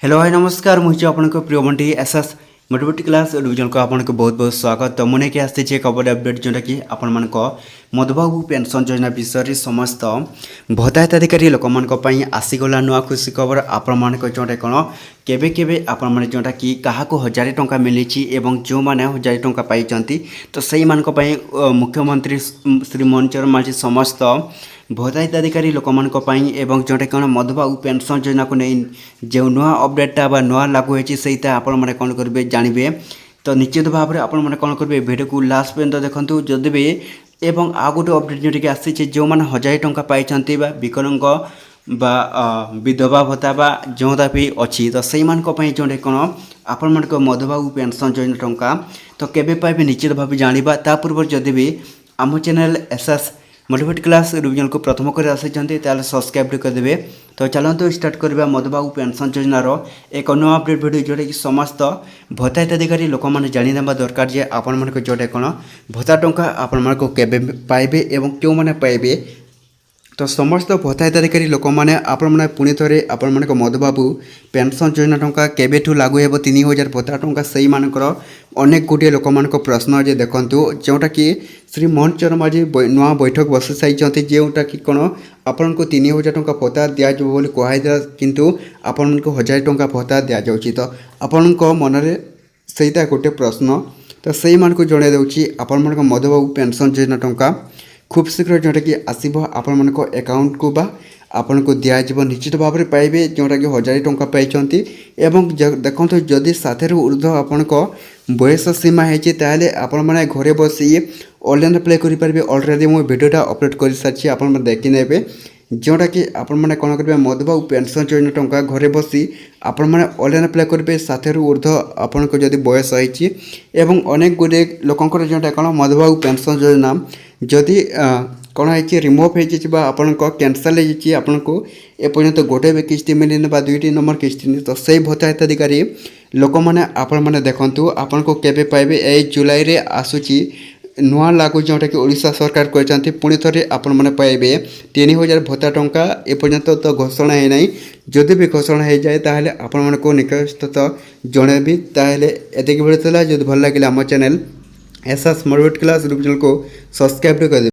Hello hi नमस्कार मुझे आपको प्रिय Bunty SS motivate class division को आपको बहुत बहुत स्वागत। तो मुझे आसी खबर अपडेट जोटा कि आपण मधुबाबू पेंशन योजना विषय में समस्त भत्ता हिताधिकारी लोक आसीगला नुआ खुशी खबर आपण मान जोटा कौन केबे केबे आपण मैंने जोटा कि क्या 1000 टंका मिली जो मैंने 1000 टंका पाई तो सही मान मुख्यमंत्री श्री मोहन चरण माझी समस्त भत्ता हिताधिकारी लोक जोटा कौन मधुबाबू पेंशन योजना को नहीं जो नुआ अपडेटा बा नुआ लागू होती सहीटा आपण मैंने कौन करेंगे जानवे। तो निश्चित भाव में आपण मैंने कौन करेंगे वीडियो को लास्ट पर्यंत देखूँ जदि भी एवं आ गोटे अपडेट जोटिक आसी जो मैंने 1000 टंका पाई विकलांग बा विधवा भत्ता बा जोटा भी अच्छी तो से जोटे कौन आपण मान मधुबाबू पेंशन योजना टंका तो केबे पाइबे निश्चित भाव जाना ता पूर्व जदि भी आम channel SS motivate class revision को प्रथम कर आसी सब्सक्राइब करदे। तो चलते स्टार्ट करवा मधुबाबू पेंशन योजनार एक नुआ अपडेट वीडियो जोटा कि समस्त भत्ता हिताधिकारी लोक मैंने जाना दरकार जे आपण मान जोटे कौन भत्ता टंका आपण मान केबे पाइबे एवं क्यों मैंने पाइबे। तो समस्त भत्ता हिताधिकारी लोक मैंने आपण पुणी थे आपण मधुबाबू पेंशन योजना टंका केबेठू लागू हे 3000 भत्ता टंका से मानकर अनेक गुटे लोक प्रश्न जे देखूँ जोटा कि श्री मोहन चरण माझी नुआ बैठक बसी सारी जोटा कि कौन आपन को 3000 टंका भत्ता दिज्व बोली कहला किंतु आपण को 1000 टंका भत्ता दि जाऊँगी। तो आपण मनरे सहीटा गोटे प्रश्न तो से जन दूँ आपण मधुबाबू पेंशन योजना टंका खूब शीघ्र जोटा कि आसो आपण मान अकाउंट को बा आपन को दिज्व निश्चित भाव में पाइबे जोटा कि 1000 टंका पाई एवं देखो जदि 60 ऊर्ध्व आपण बयस सीमा है आपण मैंने घरे बसी ऑनलाइन अप्लाई करेंगे। अलरेडी मुझे वीडियोटा अपलोड कर सारी आप देखी ने जोटा कि आपण मैंने कौन करेंगे मधुबाबू पेंशन योजना टंका घरे बसी आपण मैंने ऑनलाइन अप्लाई करेंगे 60 ऊर्ध्व आपण को जदि बयस है अनेक गुड़े लोकंर जोटा कौन मधुबाबू पेंशन योजना जदि कौन है रिमूव हो कैंसल हो एपर्यंत गोटे भी किस्ती मिलनी 2टी नंबर किस्ती तो से भत्ता हिताधिकारी लोक मैंने आपण मैंने देखूँ आपण को केबे पाइबे ए जुलाई रे आसूची नुआ लागू जोटा कि ओडिशा सरकार कहते पुणी थे आपण मैंने पाइबे 3000 भत्ता टंका एपर्यंत तो घोषणा है ना जदि भी घोषणा हो जाए ताहले आपण मन को निकटस्थ जनइबी ताहले एतिक भिडियो जब भल लगे आम channel SS motivate class revision को सब्सक्राइब कर